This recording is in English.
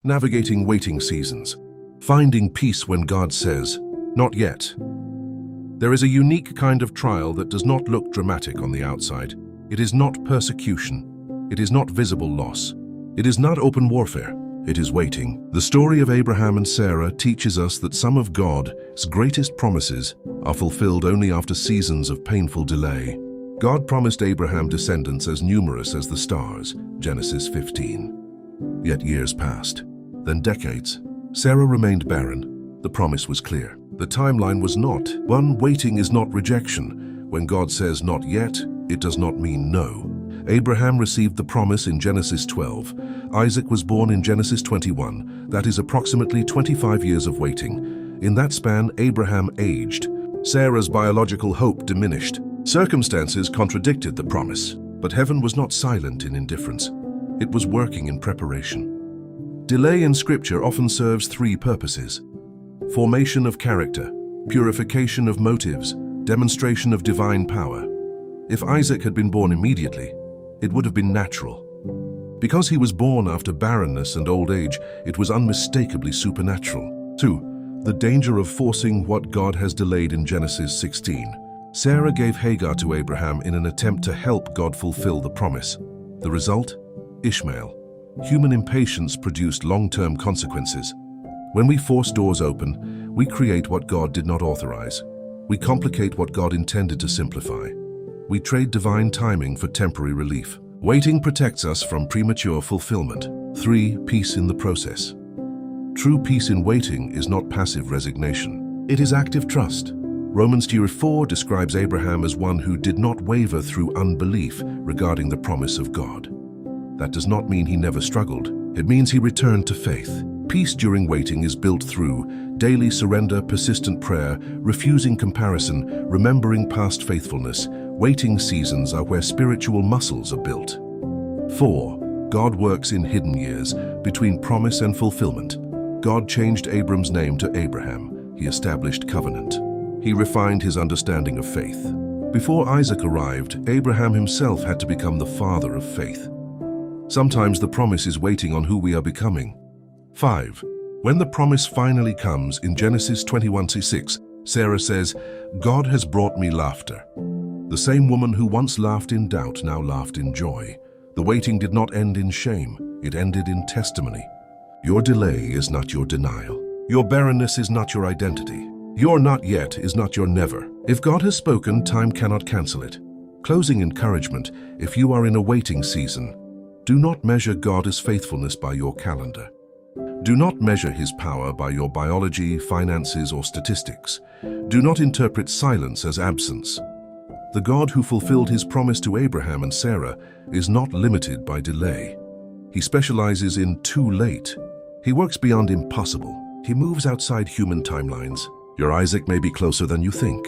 Navigating waiting seasons. Finding peace when God says, "Not yet." There is a unique kind of trial that does not look dramatic on the outside. It is not persecution. It is not visible loss. It is not open warfare. It is waiting. The story of Abraham and Sarah teaches us that some of God's greatest promises are fulfilled only after seasons of painful delay. God promised Abraham descendants as numerous as the stars, Genesis 15. Yet years passed, then decades. Sarah remained barren. The promise was clear. The timeline was not. Waiting is not rejection. When God says not yet, it does not mean no. Abraham received the promise in Genesis 12. Isaac was born in Genesis 21. That is approximately 25 years of waiting. In that span, Abraham aged. Sarah's biological hope diminished. Circumstances contradicted the promise, but heaven was not silent in indifference. It was working in preparation. Delay in Scripture often serves three purposes: formation of character, purification of motives, demonstration of divine power. If Isaac had been born immediately, it would have been natural. Because he was born after barrenness and old age, it was unmistakably supernatural. 2. The danger of forcing what God has delayed in Genesis 16. Sarah gave Hagar to Abraham in an attempt to help God fulfill the promise. The result? Ishmael. Human impatience produced long-term consequences. When we force doors open, we create what God did not authorize. We complicate what God intended to simplify. We trade divine timing for temporary relief. Waiting protects us from premature fulfillment. 3. Peace in the process. True peace in waiting is not passive resignation. It is active trust. Romans 4 describes Abraham as one who did not waver through unbelief regarding the promise of God. That does not mean he never struggled. It means he returned to faith. Peace during waiting is built through daily surrender, persistent prayer, refusing comparison, remembering past faithfulness. Waiting seasons are where spiritual muscles are built. 4. God works in hidden years, between promise and fulfillment. God changed Abram's name to Abraham. He established covenant. He refined his understanding of faith. Before Isaac arrived, Abraham himself had to become the father of faith. Sometimes the promise is waiting on who we are becoming. 5. When the promise finally comes in Genesis 21:6, Sarah says, "God has brought me laughter." The same woman who once laughed in doubt now laughed in joy. The waiting did not end in shame, it ended in testimony. Your delay is not your denial. Your barrenness is not your identity. Your not yet is not your never. If God has spoken, time cannot cancel it. Closing encouragement: if you are in a waiting season, do not measure God's faithfulness by your calendar. Do not measure His power by your biology, finances, or statistics. Do not interpret silence as absence. The God who fulfilled His promise to Abraham and Sarah is not limited by delay. He specializes in too late. He works beyond impossible. He moves outside human timelines. Your Isaac may be closer than you think.